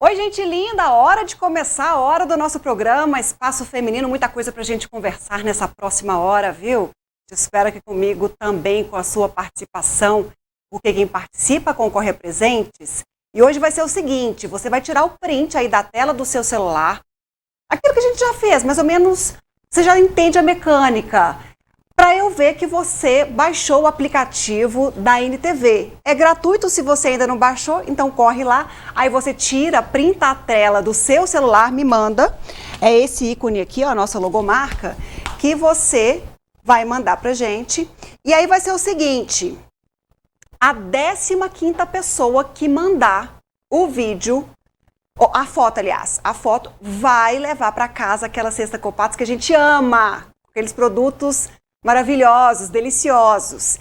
Oi, gente linda! Hora de começar a hora do nosso programa Espaço Feminino. Muita coisa pra gente conversar nessa próxima hora, viu? Espero que comigo também, com a sua participação, porque quem participa concorre a presentes. E hoje vai ser o seguinte, você vai tirar o print aí da tela do seu celular. Aquilo que a gente já fez, mais ou menos, você já entende a mecânica. Para eu ver que você baixou o aplicativo da NTV. É gratuito se você ainda não baixou, então corre lá. Aí você tira, printa a tela do seu celular, me manda. É esse ícone aqui, ó, a nossa logomarca, que você vai mandar pra gente. E aí vai ser o seguinte, a 15ª pessoa que mandar o vídeo, a foto, aliás, a foto vai levar para casa aquela cesta Copatos que a gente ama. Aqueles produtos maravilhosos, deliciosos.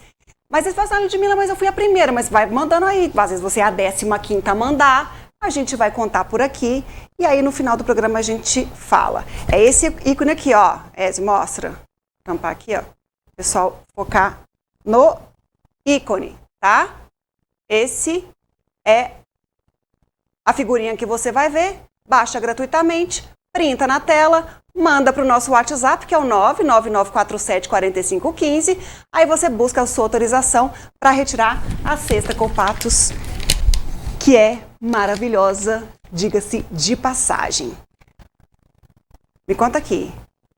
Mas vocês falam, Ludmila, mas eu fui a primeira, mas vai mandando aí. Às vezes você é a 15ª a mandar, a gente vai contar por aqui e aí no final do programa a gente fala. É esse ícone aqui, ó. Eze, mostra. Tampar aqui, ó. Pessoal, focar no ícone, tá? Esse é a figurinha que você vai ver, baixa gratuitamente, printa na tela, manda para o nosso WhatsApp, que é o 999474515. Aí você busca a sua autorização para retirar a cesta Copatos, que é maravilhosa, diga-se de passagem. Me conta aqui,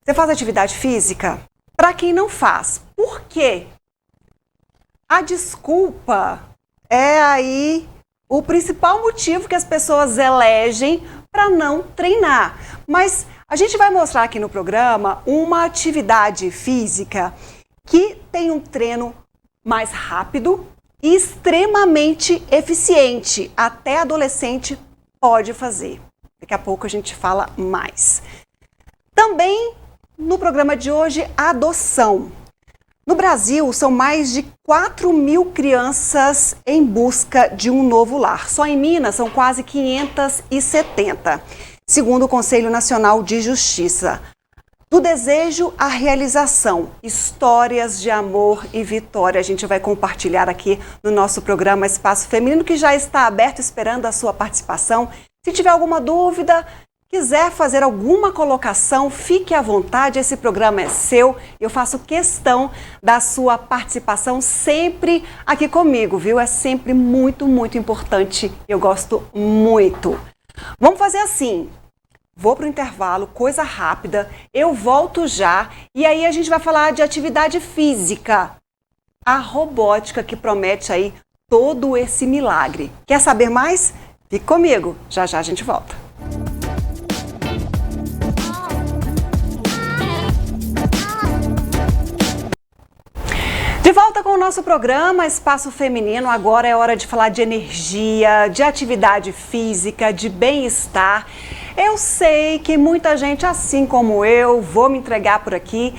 você faz atividade física? Para quem não faz, por quê? A desculpa é aí o principal motivo que as pessoas elegem para não treinar. Mas a gente vai mostrar aqui no programa uma atividade física que tem um treino mais rápido e extremamente eficiente. Até adolescente pode fazer. Daqui a pouco a gente fala mais. Também no programa de hoje, adoção. No Brasil, são mais de 4.000 crianças em busca de um novo lar. Só em Minas são quase 570, segundo o Conselho Nacional de Justiça. Do desejo à realização, histórias de amor e vitória. A gente vai compartilhar aqui no nosso programa Espaço Feminino, que já está aberto esperando a sua participação. Se tiver alguma dúvida, quiser fazer alguma colocação, fique à vontade, esse programa é seu. Eu faço questão da sua participação sempre aqui comigo, viu? É sempre muito, muito importante. Eu gosto muito. Vamos fazer assim, vou para o intervalo, coisa rápida, eu volto já e aí a gente vai falar de atividade física, a robótica que promete aí todo esse milagre. Quer saber mais? Fique comigo, já já a gente volta. De volta com o nosso programa Espaço Feminino, agora é hora de falar de energia, de atividade física, de bem-estar. Eu sei que muita gente, assim como eu, vou me entregar por aqui,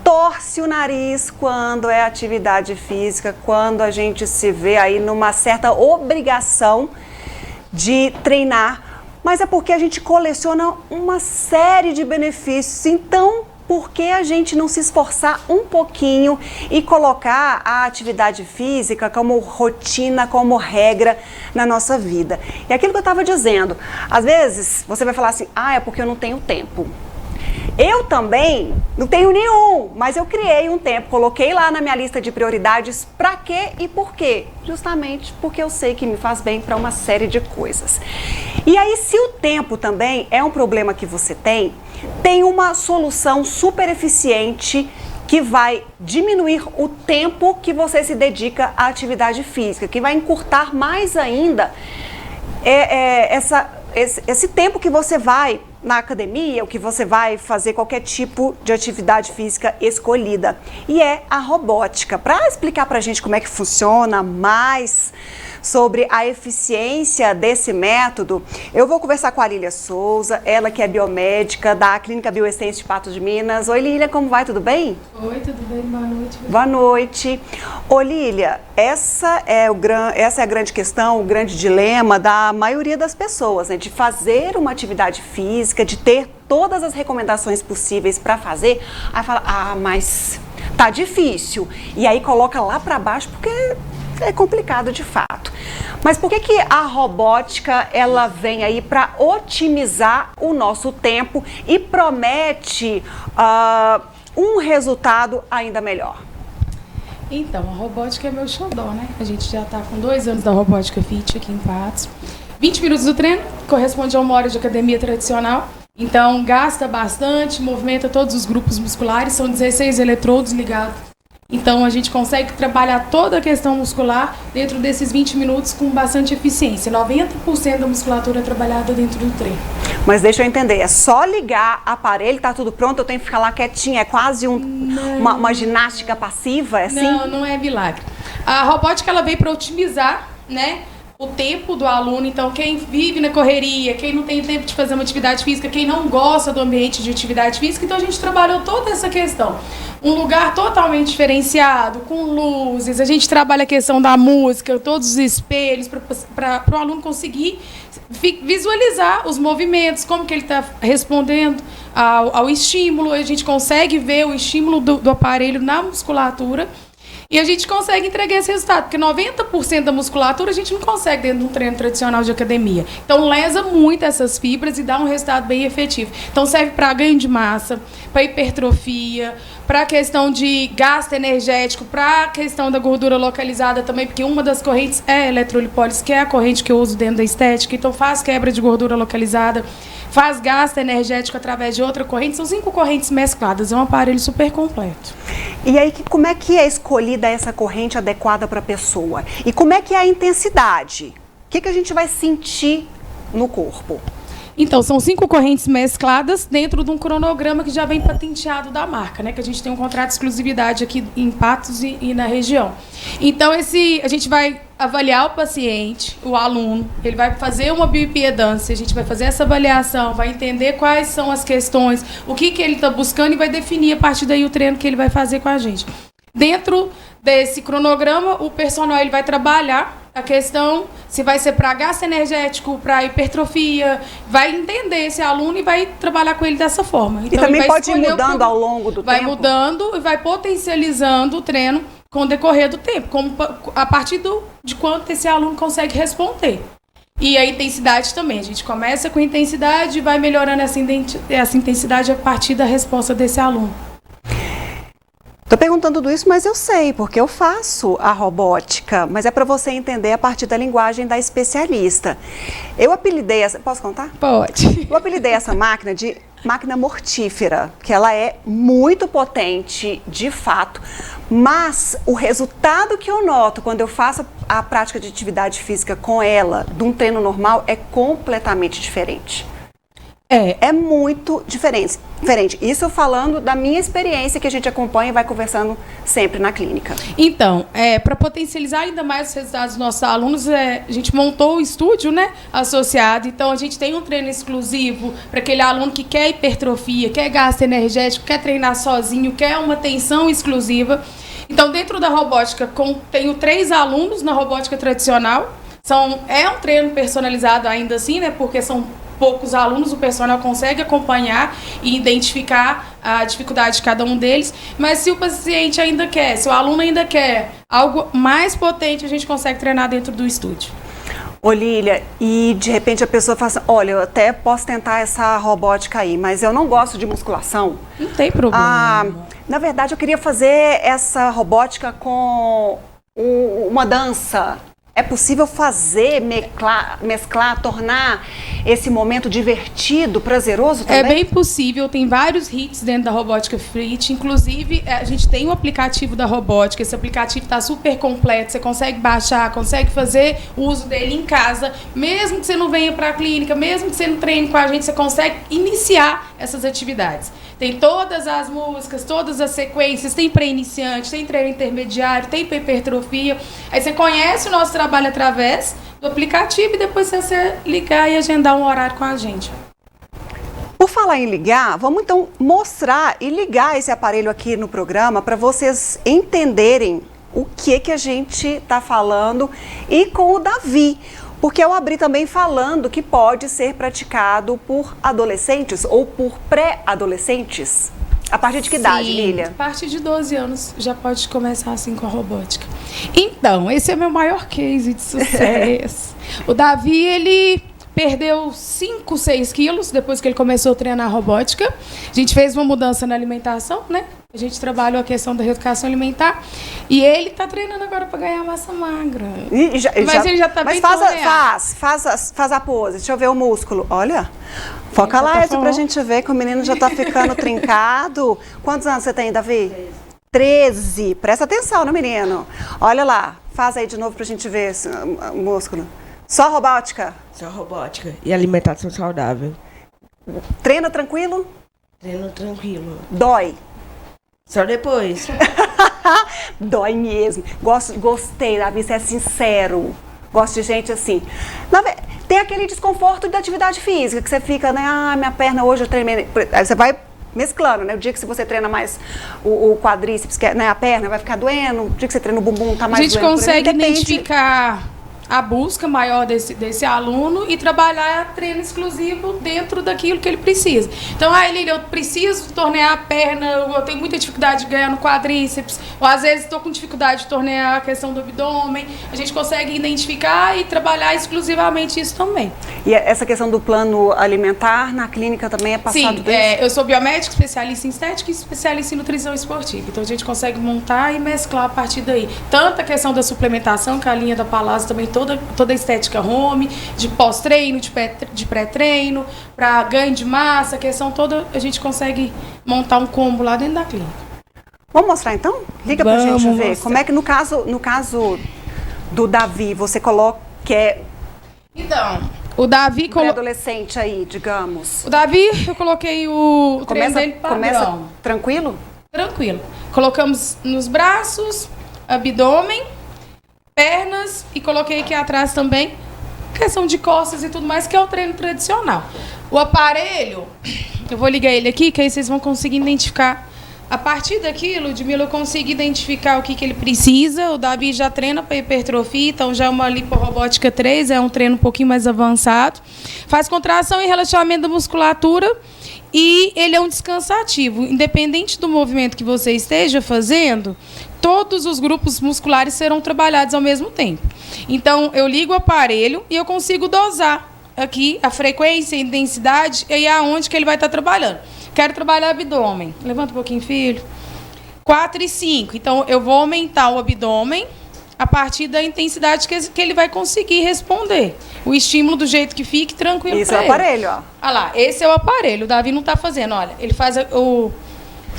torce o nariz quando é atividade física, quando a gente se vê aí numa certa obrigação de treinar, mas é porque a gente coleciona uma série de benefícios, então por que a gente não se esforçar um pouquinho e colocar a atividade física como rotina, como regra na nossa vida? E aquilo que eu estava dizendo, às vezes você vai falar assim, é porque eu não tenho tempo. Eu também não tenho nenhum, mas eu criei um tempo, coloquei lá na minha lista de prioridades para quê e por quê? Justamente porque eu sei que me faz bem para uma série de coisas. E aí, se o tempo também é um problema que você tem uma solução super eficiente que vai diminuir o tempo que você se dedica à atividade física, que vai encurtar mais ainda esse tempo que você vai na academia, ou que você vai fazer qualquer tipo de atividade física escolhida. E é a robótica. Para explicar para a gente como é que funciona mais sobre a eficiência desse método, eu vou conversar com a Lília Souza, ela que é biomédica da Clínica Bioessência de Patos de Minas. Oi, Lília, como vai? Tudo bem? Oi, tudo bem? Boa noite. Boa noite. Ô, Lília, essa é a grande questão, o grande dilema da maioria das pessoas, né? De fazer uma atividade física, de ter todas as recomendações possíveis para fazer, aí fala, mas tá difícil. E aí coloca lá para baixo porque é complicado de fato. Mas por que a robótica ela vem aí para otimizar o nosso tempo e promete um resultado ainda melhor? Então, a robótica é meu xodó, né? A gente já está com 2 anos da Robótica Fit aqui em Patos. 20 minutos do treino corresponde a 1 hora de academia tradicional. Então, gasta bastante, movimenta todos os grupos musculares, são 16 eletrodos ligados. Então, a gente consegue trabalhar toda a questão muscular dentro desses 20 minutos com bastante eficiência. 90% da musculatura é trabalhada dentro do treino. Mas deixa eu entender, é só ligar aparelho, tá tudo pronto, eu tenho que ficar lá quietinha, é quase uma ginástica passiva, é assim? Não, não é milagre. A robótica, ela veio para otimizar, né, o tempo do aluno. Então, quem vive na correria, quem não tem tempo de fazer uma atividade física, quem não gosta do ambiente de atividade física, então a gente trabalhou toda essa questão. Um lugar totalmente diferenciado, com luzes, a gente trabalha a questão da música, todos os espelhos, para o aluno conseguir visualizar os movimentos, como que ele está respondendo ao estímulo. A gente consegue ver o estímulo do aparelho na musculatura. E a gente consegue entregar esse resultado, porque 90% da musculatura a gente não consegue dentro de um treino tradicional de academia. Então, lesa muito essas fibras e dá um resultado bem efetivo. Então, serve para ganho de massa, para hipertrofia, para a questão de gasto energético, para a questão da gordura localizada também, porque uma das correntes é a eletrolipólise, que é a corrente que eu uso dentro da estética. Então, faz quebra de gordura localizada, faz gasto energético através de outra corrente. São 5 correntes mescladas, é um aparelho super completo. E aí, como é que é escolhida essa corrente adequada para a pessoa? E como é que é a intensidade? O que a gente vai sentir no corpo? Então, são 5 correntes mescladas dentro de um cronograma que já vem patenteado da marca, né? Que a gente tem um contrato de exclusividade aqui em Patos e na região. Então, a gente vai avaliar o paciente, o aluno, ele vai fazer uma bioimpedância, a gente vai fazer essa avaliação, vai entender quais são as questões, o que ele está buscando e vai definir a partir daí o treino que ele vai fazer com a gente. Dentro desse cronograma, o personal ele vai trabalhar a questão se vai ser para gasto energético, para hipertrofia, vai entender esse aluno e vai trabalhar com ele dessa forma. Então, e também pode ir mudando ao longo do tempo? Vai mudando e vai potencializando o treino com o decorrer do tempo, a partir de quanto esse aluno consegue responder. E a intensidade também. A gente começa com intensidade e vai melhorando essa intensidade a partir da resposta desse aluno. Estou perguntando tudo isso, mas eu sei, porque eu faço a robótica, mas é para você entender a partir da linguagem da especialista. Eu apelidei essa... Posso contar? Pode. Eu apelidei essa máquina de máquina mortífera, que ela é muito potente, de fato, mas o resultado que eu noto quando eu faço a prática de atividade física com ela, de um treino normal, é completamente diferente. É muito diferente. Isso falando da minha experiência que a gente acompanha e vai conversando sempre na clínica. Então, para potencializar ainda mais os resultados dos nossos alunos, a gente montou o estúdio, né, associado. Então, a gente tem um treino exclusivo para aquele aluno que quer hipertrofia, quer gasto energético, quer treinar sozinho, quer uma tensão exclusiva. Então, dentro da robótica, tenho 3 alunos na robótica tradicional. É um treino personalizado ainda assim, né, porque são poucos alunos, o personal consegue acompanhar e identificar a dificuldade de cada um deles, mas se o paciente ainda quer, se o aluno ainda quer algo mais potente, a gente consegue treinar dentro do estúdio. Ô Lília, e de repente a pessoa fala assim, olha, eu até posso tentar essa robótica aí, mas eu não gosto de musculação. Não tem problema. Na verdade, eu queria fazer essa robótica com uma dança. É possível fazer, mesclar, tornar esse momento divertido, prazeroso também? É bem possível, tem vários hits dentro da Robótica Fit, inclusive a gente tem o aplicativo da robótica, esse aplicativo está super completo, você consegue baixar, consegue fazer o uso dele em casa, mesmo que você não venha para a clínica, mesmo que você não treine com a gente, você consegue iniciar essas atividades. Tem todas as músicas, todas as sequências, tem pré-iniciante, tem treino intermediário, tem hipertrofia. Aí você conhece o nosso trabalho através do aplicativo e depois você ligar e agendar um horário com a gente. Por falar em ligar, vamos então mostrar e ligar esse aparelho aqui no programa para vocês entenderem o que a gente está falando e com o Davi. Porque eu abri também falando que pode ser praticado por adolescentes ou por pré-adolescentes. A partir de que idade, Sim, Lília? a partir de 12 anos já pode começar assim com a robótica. Então, esse é meu maior case de sucesso. O Davi, ele perdeu 5, 6 quilos depois que ele começou a treinar a robótica. A gente fez uma mudança na alimentação, né? A gente trabalhou a questão da reeducação alimentar. E ele tá treinando agora para ganhar massa magra. Mas ele já tá bem treinado. Faz a pose. Deixa eu ver o músculo. Olha. Foca lá, Edson, pra gente ver que o menino já tá ficando trincado. Quantos anos você tem, Davi? 13. Presta atenção no menino. Olha lá. Faz aí de novo pra gente ver o músculo. Só robótica? Só robótica. E alimentação saudável. Treina tranquilo? Treino tranquilo. Dói? Só depois. Dói mesmo. Gostei, Davi, você é sincero. Gosto de gente assim. Tem aquele desconforto da atividade física, que você fica, né? Ah, minha perna hoje eu treinei. Aí você vai mesclando, né? O dia que você treina mais o quadríceps, que é, né, a perna, vai ficar doendo. O dia que você treina o bumbum, tá mais doendo. A gente consegue identificar a busca maior desse aluno e trabalhar treino exclusivo dentro daquilo que ele precisa. Então, Lília, eu preciso tornear a perna, eu tenho muita dificuldade de ganhar no quadríceps, ou às vezes estou com dificuldade de tornear a questão do abdômen. A gente consegue identificar e trabalhar exclusivamente isso também. E essa questão do plano alimentar na clínica também é passado? Sim, eu sou biomédica, especialista em estética e especialista em nutrição esportiva. Então, a gente consegue montar e mesclar a partir daí. Tanto a questão da suplementação, que a linha da Palazzo também toda a estética home, de pós-treino, de pré-treino, para ganho de massa, a questão toda, a gente consegue montar um combo lá dentro da clínica. Vamos mostrar então? Liga pra gente ver. Mostrar. Como é que no caso do Davi, você coloca que é... Então, o Davi... adolescente aí, digamos. O Davi, eu coloquei o treino dele padrão. Começa tranquilo? Tranquilo. Colocamos nos braços, abdômen, pernas e coloquei aqui atrás também questão de costas e tudo mais, que é o treino tradicional. O aparelho, eu vou ligar ele aqui, que aí vocês vão conseguir identificar. A partir daquilo, Ludmila, eu consigo identificar o que ele precisa. O Davi já treina para hipertrofia, então já é uma liporrobótica 3, é um treino um pouquinho mais avançado. Faz contração e relaxamento da musculatura e ele é um descansativo. Independente do movimento que você esteja fazendo, todos os grupos musculares serão trabalhados ao mesmo tempo. Então, eu ligo o aparelho e eu consigo dosar aqui a frequência, a intensidade e aonde que ele vai estar trabalhando. Quero trabalhar abdômen. Levanta um pouquinho, filho. 4 e 5. Então, eu vou aumentar o abdômen a partir da intensidade que ele vai conseguir responder. O estímulo do jeito que fique tranquilo. Isso é o aparelho, ó. Olha lá, esse é o aparelho. O Davi não está fazendo, olha. Ele faz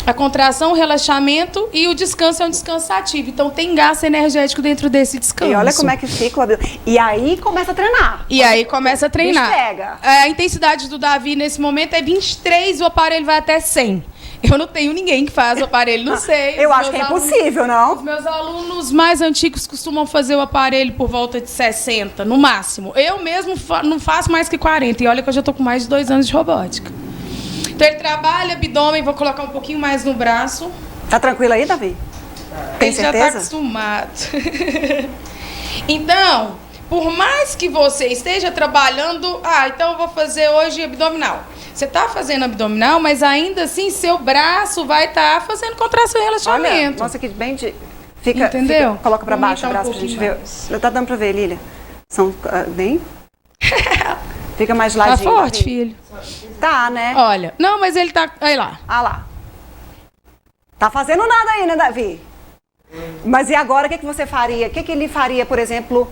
a contração, o relaxamento e o descanso é um descanso ativo. Então, tem gasto energético dentro desse descanso. E olha como é que fica o abdômen. E aí começa a treinar. E aí começa a treinar. Pega. A intensidade do Davi nesse momento é 23, o aparelho vai até 100. Eu não tenho ninguém que faz o aparelho, não sei. Eu acho que é impossível, não? Os meus alunos mais antigos costumam fazer o aparelho por volta de 60, no máximo. Eu mesmo não faço mais que 40. E olha que eu já estou com mais de 2 anos de robótica. Então, ele trabalha abdômen, vou colocar um pouquinho mais no braço. Tá tranquilo aí, Davi? Tem certeza? Já tá acostumado. Então, por mais que você esteja trabalhando... então eu vou fazer hoje abdominal. Você tá fazendo abdominal, mas ainda assim seu braço vai estar fazendo contração e relaxamento. Olha, nossa, que bem de... Entendeu? Coloca pra baixo o braço pra gente ver. Tá dando pra ver, Lília? São bem... Fica mais ladinho. Tá forte, filho? Tá, né? Olha, não, mas ele tá... Aí lá. Ah lá. Tá fazendo nada aí, né, Davi? Mas e agora, o que você faria? O que ele faria, por exemplo,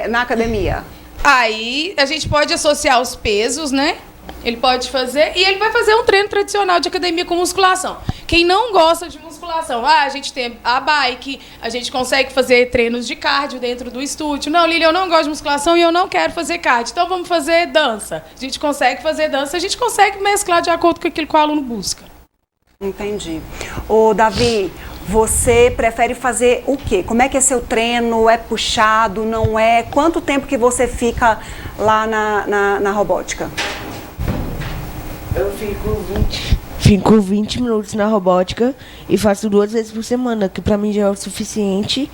na academia? Aí, a gente pode associar os pesos, né? Ele pode fazer... E ele vai fazer um treino tradicional de academia com musculação. Quem não gosta de musculação, a gente tem a bike, a gente consegue fazer treinos de cardio dentro do estúdio. Não, Lília, eu não gosto de musculação e eu não quero fazer cardio. Então, vamos fazer dança. A gente consegue fazer dança, a gente consegue mesclar de acordo com aquilo que o aluno busca. Entendi. Ô, Davi, você prefere fazer o quê? Como é que é seu treino? É puxado, não é? Quanto tempo que você fica lá na robótica? Eu fico 20 minutos na robótica e faço 2 vezes por semana, que pra mim já é o suficiente.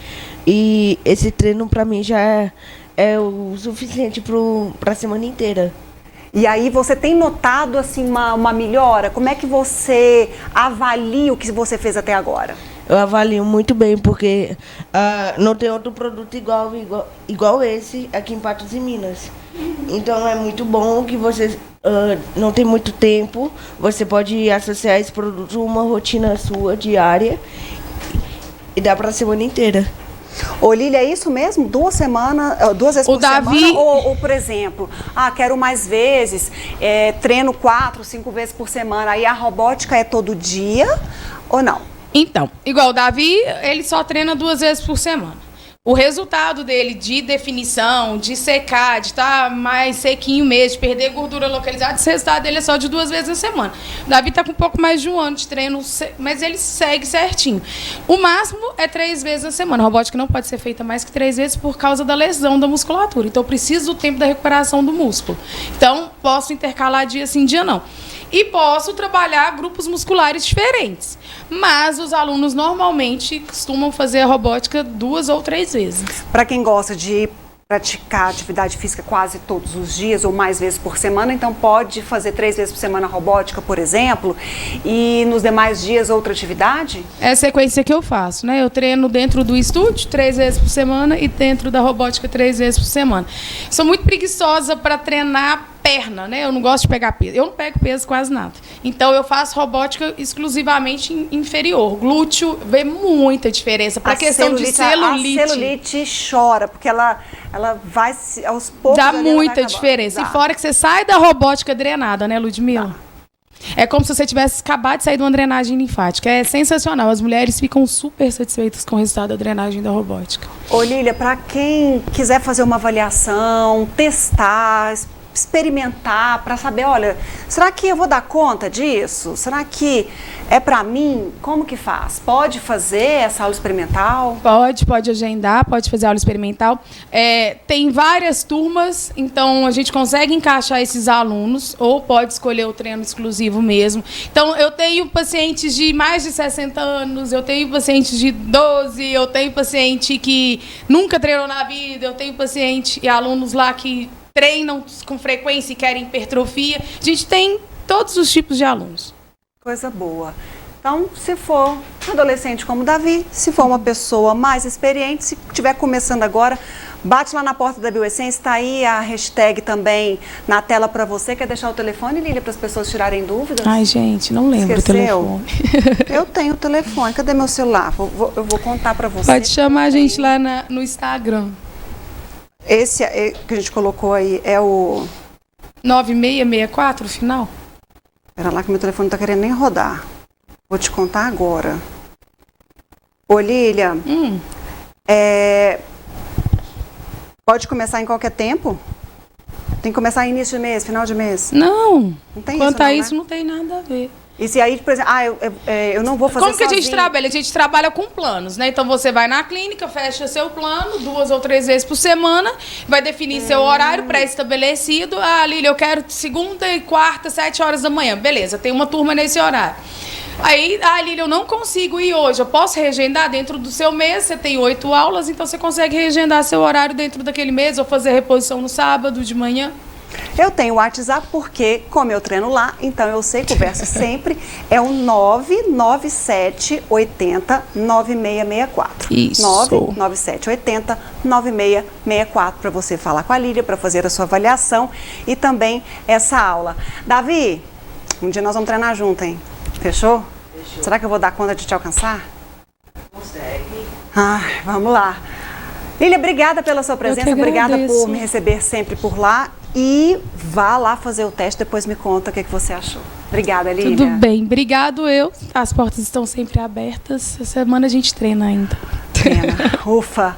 E esse treino pra mim já é o suficiente pra semana inteira. E aí você tem notado assim uma melhora? Como é que você avalia o que você fez até agora? Eu avalio muito bem, porque não tem outro produto igual esse aqui em Patos de Minas. Então é muito bom que você não tem muito tempo, você pode associar esse produto a uma rotina sua diária e dá para a semana inteira. Ô, Lília, é isso mesmo? 2 vezes por semana? Ou, por exemplo, quero mais vezes, treino 4, 5 vezes por semana, aí a robótica é todo dia ou não? Então, igual o Davi, ele só treina 2 vezes por semana. O resultado dele de definição, de secar, de estar mais sequinho mesmo, de perder gordura localizada, esse resultado dele é só de 2 vezes na semana. O Davi está com um pouco mais de 1 ano de treino, mas ele segue certinho. O máximo é 3 vezes na semana. A robótica não pode ser feita mais que 3 vezes por causa da lesão da musculatura. Então, eu preciso do tempo da recuperação do músculo. Então, posso intercalar dia sim, dia não. E posso trabalhar grupos musculares diferentes. Mas os alunos normalmente costumam fazer a robótica 2 ou 3 vezes. Para quem gosta de praticar atividade física quase todos os dias ou mais vezes por semana, então pode fazer 3 vezes por semana robótica, por exemplo, e nos demais dias outra atividade? É a sequência que eu faço, né? Eu treino dentro do estúdio 3 vezes por semana e dentro da robótica 3 vezes por semana. Sou muito preguiçosa para treinar perna, né? Eu não gosto de pegar peso. Eu não pego peso quase nada. Então, eu faço robótica exclusivamente inferior. Glúteo, vê muita diferença. Para questão de celulite. A celulite chora, porque ela vai aos poucos... Dá muita diferença. E fora que você sai da robótica drenada, né, Ludmila? É como se você tivesse acabado de sair de uma drenagem linfática. É sensacional. As mulheres ficam super satisfeitas com o resultado da drenagem da robótica. Ô, Lília, para quem quiser fazer uma avaliação, testar, experimentar, para saber, olha, será que eu vou dar conta disso? Será que é para mim? Como que faz? Pode fazer essa aula experimental? Pode agendar, pode fazer aula experimental. Tem várias turmas, então a gente consegue encaixar esses alunos, ou pode escolher o treino exclusivo mesmo. Então, eu tenho pacientes de mais de 60 anos, eu tenho pacientes de 12, eu tenho paciente que nunca treinou na vida, eu tenho paciente e alunos lá que treinam com frequência e querem hipertrofia. A gente tem todos os tipos de alunos. Coisa boa. Então, se for adolescente como o Davi, se for uma pessoa mais experiente, se estiver começando agora, bate lá na porta da Bioessence, está aí a hashtag também na tela para você. Quer deixar o telefone, Lília, para as pessoas tirarem dúvidas? Ai, gente, não lembro. Esqueceu? O telefone. Eu tenho o telefone. Cadê meu celular? Eu vou contar para você. Pode chamar a gente lá no Instagram. Esse que a gente colocou aí é o... 9664, final? Espera lá que meu telefone não tá querendo nem rodar. Vou te contar agora. Ô, Lília, pode começar em qualquer tempo? Tem que começar início de mês, final de mês? Não. Não tem Quanto isso, não, a isso, né? não tem nada a ver. E se aí, por exemplo, eu não vou fazer Como que a gente sozinho. trabalha? A gente trabalha com planos, né? Então você vai na clínica, fecha seu plano 2 ou 3 vezes por semana, vai definir seu horário pré-estabelecido. Lília, eu quero segunda e quarta, 7 horas da manhã. Beleza, tem uma turma nesse horário. Aí, Lília, eu não consigo ir hoje. Eu posso reagendar dentro do seu mês? Você tem 8 aulas, então você consegue reagendar seu horário dentro daquele mês ou fazer reposição no sábado de manhã. Eu tenho o WhatsApp porque, como eu treino lá, então eu sei, converso sempre, é o 997 80 9664. Isso. 997 80 9664 para você falar com a Lília, para fazer a sua avaliação e também essa aula. Davi, um dia nós vamos treinar junto, hein? Fechou? Fechou. Será que eu vou dar conta de te alcançar? Consegue. Vamos lá. Lília, obrigada pela sua presença, obrigada por me receber sempre por lá. E vá lá fazer o teste, depois me conta o que você achou. Obrigada, Lília. Tudo bem, obrigado As portas estão sempre abertas. Essa semana a gente treina ainda. Treina, ufa.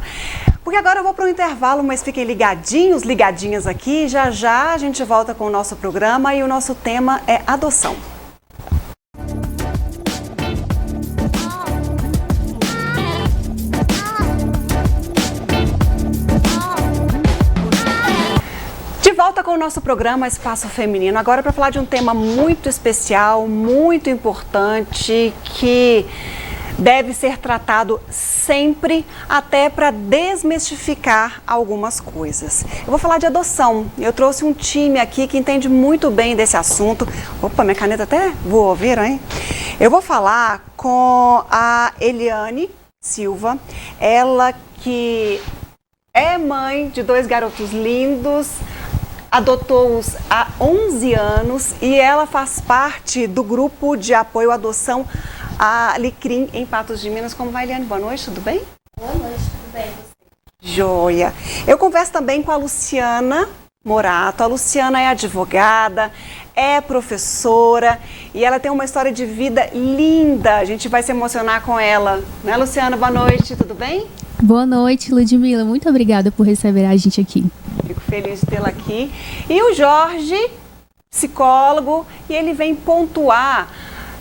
Porque agora eu vou para o intervalo, mas fiquem ligadinhos, ligadinhas aqui. Já já a gente volta com o nosso programa e o nosso tema é adoção. Volta com o nosso programa Espaço Feminino, agora para falar de um tema muito especial, muito importante, que deve ser tratado sempre, até para desmistificar algumas coisas. Eu vou falar de adoção. Eu trouxe um time aqui que entende muito bem desse assunto. Opa, minha caneta até voou, viram, hein? Eu vou falar com a Eliane Silva, ela que é mãe de 2 garotos lindos, adotou-os há 11 anos e ela faz parte do grupo de apoio à adoção a Alecrim, em Patos de Minas. Como vai, Eliane? Boa noite, tudo bem? Boa noite, tudo bem? Joia. Eu converso também com a Luciana Morato. A Luciana é advogada, é professora e ela tem uma história de vida linda. A gente vai se emocionar com ela. Né, Luciana? Boa noite, tudo bem? Boa noite, Ludmila. Muito obrigada por receber a gente aqui. Fico feliz de tê-la aqui. E o Jorge, psicólogo, e ele vem pontuar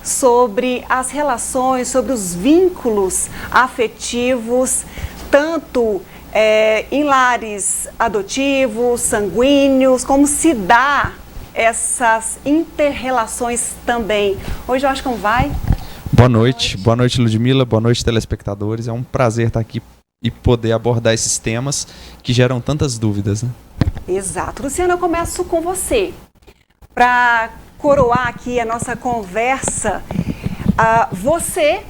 sobre as relações, sobre os vínculos afetivos, tanto em lares adotivos, sanguíneos, como se dá essas inter-relações também. Oi, Jorge, como vai? Boa noite, Ludmila, boa noite, telespectadores. É um prazer estar aqui e poder abordar esses temas que geram tantas dúvidas, né? Exato. Luciana, eu começo com você. Para coroar aqui a nossa conversa, você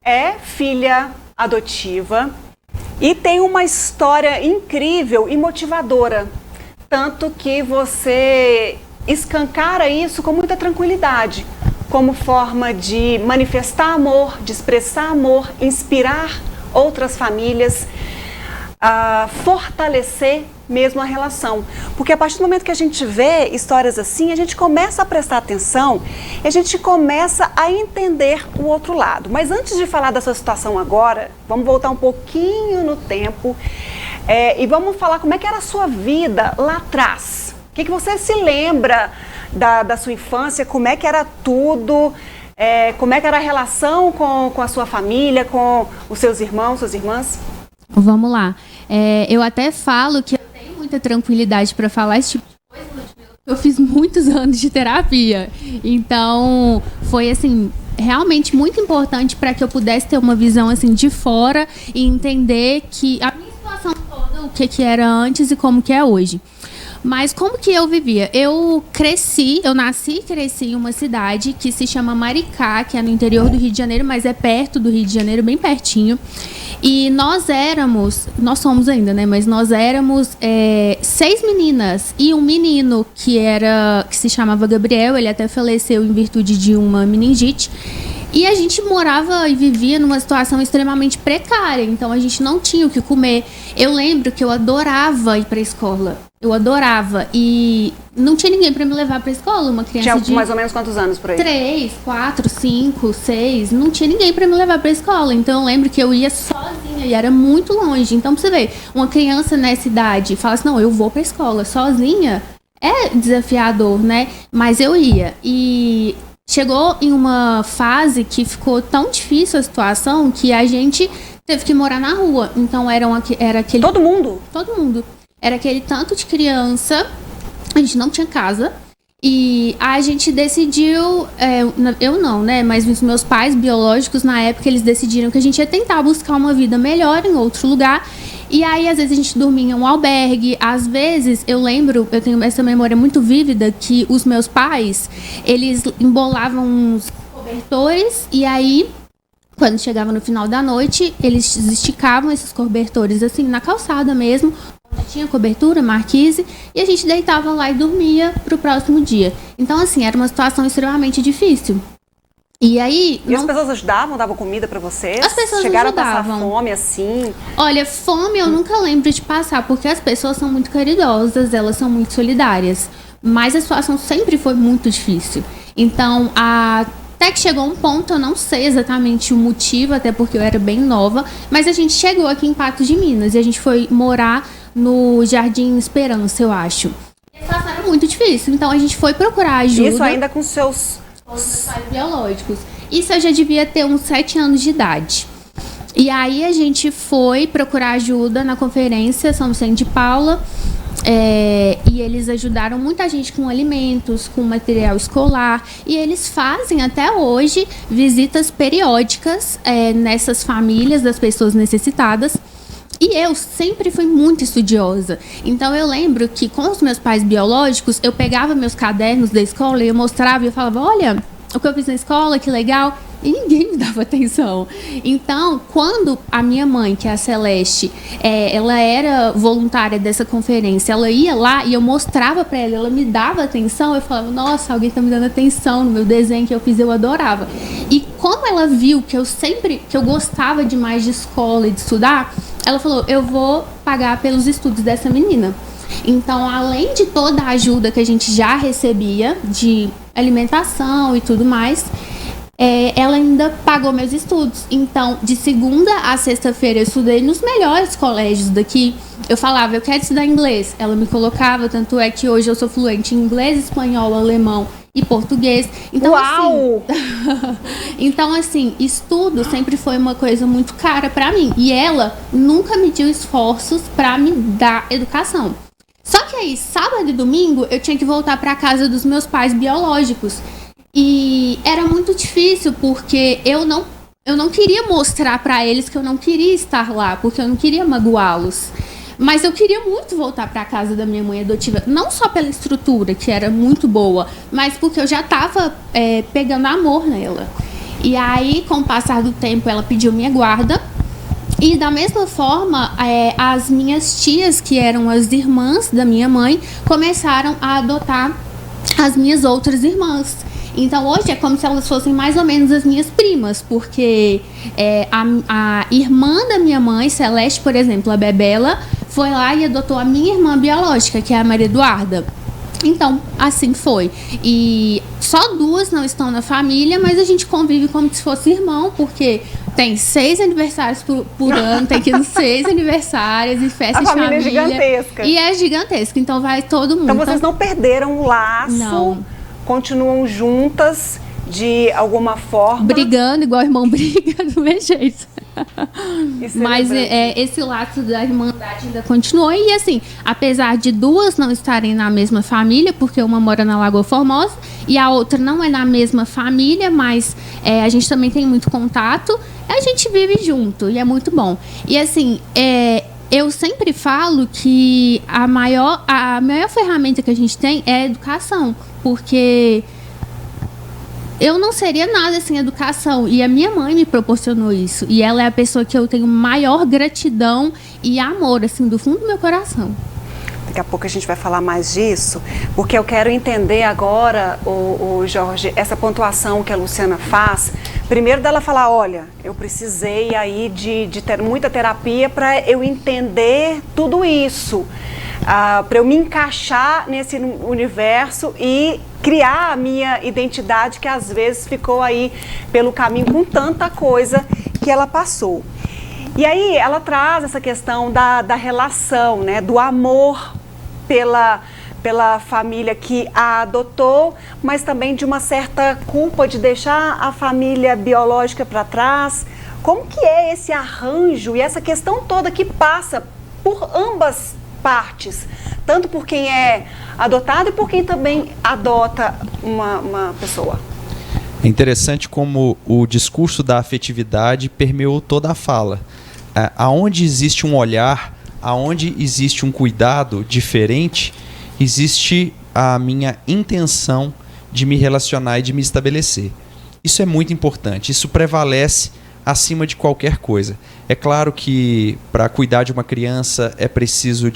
é filha adotiva e tem uma história incrível e motivadora, tanto que você escancara isso com muita tranquilidade, como forma de manifestar amor, de expressar amor, inspirar outras famílias, fortalecer mesmo a relação. Porque a partir do momento que a gente vê histórias assim, a gente começa a prestar atenção e a gente começa a entender o outro lado. Mas antes de falar da sua situação agora, vamos voltar um pouquinho no tempo e vamos falar como é que era a sua vida lá atrás. O que você se lembra da sua infância, como é que era tudo, como é que era a relação com a sua família, com os seus irmãos, suas irmãs? Vamos lá. Eu até falo que eu tenho muita tranquilidade para falar esse tipo de coisa, Ludmila. Eu fiz muitos anos de terapia. Então, foi assim, realmente muito importante para que eu pudesse ter uma visão assim de fora e entender que a minha situação toda, o que era antes e como que é hoje. Mas como que eu vivia? Eu nasci e cresci em uma cidade que se chama Maricá, que é no interior do Rio de Janeiro, mas é perto do Rio de Janeiro, bem pertinho. E nós somos ainda, né? Mas nós éramos 6 meninas e um menino que se chamava Gabriel, ele até faleceu em virtude de uma meningite. E a gente morava e vivia numa situação extremamente precária, então a gente não tinha o que comer. Eu lembro que eu adorava ir para a escola. Eu adorava. E não tinha ninguém para me levar para a escola. Uma criança tinha mais ou menos quantos anos por aí? 3, 4, 5, 6. Não tinha ninguém para me levar para a escola. Então eu lembro que eu ia sozinha e era muito longe. Então, pra você ver, uma criança nessa idade fala assim, não, eu vou para a escola sozinha. É desafiador, né? Mas eu ia. E chegou em uma fase que ficou tão difícil a situação que a gente teve que morar na rua. Então era aquele... Todo mundo? Todo mundo. Era aquele tanto de criança, a gente não tinha casa. E a gente decidiu, eu não, né? Mas os meus pais biológicos, na época, eles decidiram que a gente ia tentar buscar uma vida melhor em outro lugar. E aí, às vezes, a gente dormia em um albergue. Às vezes, eu tenho essa memória muito vívida, que os meus pais, eles embolavam uns cobertores. E aí, quando chegava no final da noite, eles esticavam esses cobertores, assim, na calçada mesmo, onde tinha cobertura, marquise, e a gente deitava lá e dormia pro próximo dia. Então, assim, era uma situação extremamente difícil. E aí... E as pessoas ajudavam, davam comida pra vocês? As pessoas chegaram ajudavam. A passar fome, assim? Olha, fome eu nunca lembro de passar, porque as pessoas são muito caridosas, elas são muito solidárias. Mas a situação sempre foi muito difícil. Então, até que chegou um ponto, eu não sei exatamente o motivo, até porque eu era bem nova, mas a gente chegou aqui em Patos de Minas e a gente foi morar no Jardim Esperança, eu acho. E a situação era muito difícil, então a gente foi procurar ajuda. Isso ainda com seus pais biológicos. Isso eu já devia ter uns 7 anos de idade. E aí a gente foi procurar ajuda na conferência São Vicente de Paula. E eles ajudaram muita gente com alimentos, com material escolar. E eles fazem até hoje visitas periódicas nessas famílias das pessoas necessitadas. E eu sempre fui muito estudiosa. Então eu lembro que com os meus pais biológicos, eu pegava meus cadernos da escola e eu mostrava e eu falava, olha, o que eu fiz na escola, que legal. E ninguém me dava atenção. Então, quando a minha mãe, que é a Celeste, ela era voluntária dessa conferência, ela ia lá e eu mostrava para ela me dava atenção, eu falava, nossa, alguém tá me dando atenção no meu desenho que eu fiz, eu adorava. E como ela viu que eu gostava demais de escola e de estudar, ela falou, eu vou pagar pelos estudos dessa menina. Então, além de toda a ajuda que a gente já recebia de alimentação e tudo mais, ela ainda pagou meus estudos. Então, de segunda a sexta-feira, eu estudei nos melhores colégios daqui. Eu falava, eu quero estudar inglês. Ela me colocava, tanto é que hoje eu sou fluente em inglês, espanhol, alemão e português. Então, uau! Então, assim, estudo sempre foi uma coisa muito cara pra mim. E ela nunca mediu esforços pra me dar educação. Só que aí, sábado e domingo, eu tinha que voltar pra casa dos meus pais biológicos. E era muito difícil, porque eu não queria mostrar pra eles que eu não queria estar lá, porque eu não queria magoá-los. Mas eu queria muito voltar pra casa da minha mãe adotiva, não só pela estrutura, que era muito boa, mas porque eu já estava pegando amor nela. E aí, com o passar do tempo, ela pediu minha guarda. E da mesma forma, as minhas tias, que eram as irmãs da minha mãe, começaram a adotar as minhas outras irmãs. Então, hoje é como se elas fossem mais ou menos as minhas primas, porque a irmã da minha mãe, Celeste, por exemplo, a Bebela, foi lá e adotou a minha irmã biológica, que é a Maria Eduarda. Então, assim foi. E só duas não estão na família, mas a gente convive como se fosse irmão, porque tem 6 aniversários por ano, tem que ir nos 6 aniversários e festas de família. A família é gigantesca. E é gigantesca, então vai todo mundo. Então vocês não perderam o laço, não. Continuam juntas de alguma forma. Brigando, igual o irmão briga, do mesmo jeito. Mas esse laço da irmandade ainda continuou. E assim, apesar de duas não estarem na mesma família, porque uma mora na Lagoa Formosa e a outra não é na mesma família, mas a gente também tem muito contato, a gente vive junto e é muito bom. E assim, eu sempre falo que a maior ferramenta que a gente tem é a educação, porque eu não seria nada sem educação. E a minha mãe me proporcionou isso. E ela é a pessoa que eu tenho maior gratidão e amor, assim, do fundo do meu coração. Daqui a pouco a gente vai falar mais disso, porque eu quero entender agora, o Jorge, essa pontuação que a Luciana faz. Primeiro dela falar, olha, eu precisei aí de ter muita terapia para eu entender tudo isso. Para eu me encaixar nesse universo e criar a minha identidade, que às vezes ficou aí pelo caminho com tanta coisa que ela passou. E aí ela traz essa questão da relação, né, do amor pela família que a adotou, mas também de uma certa culpa de deixar a família biológica para trás. Como que é esse arranjo e essa questão toda que passa por ambas partes, tanto por quem é adotado e por quem também adota uma pessoa? É interessante como o discurso da afetividade permeou toda a fala. Aonde existe um olhar, aonde existe um cuidado diferente, existe a minha intenção de me relacionar e de me estabelecer. Isso é muito importante, isso prevalece acima de qualquer coisa. É claro que para cuidar de uma criança é preciso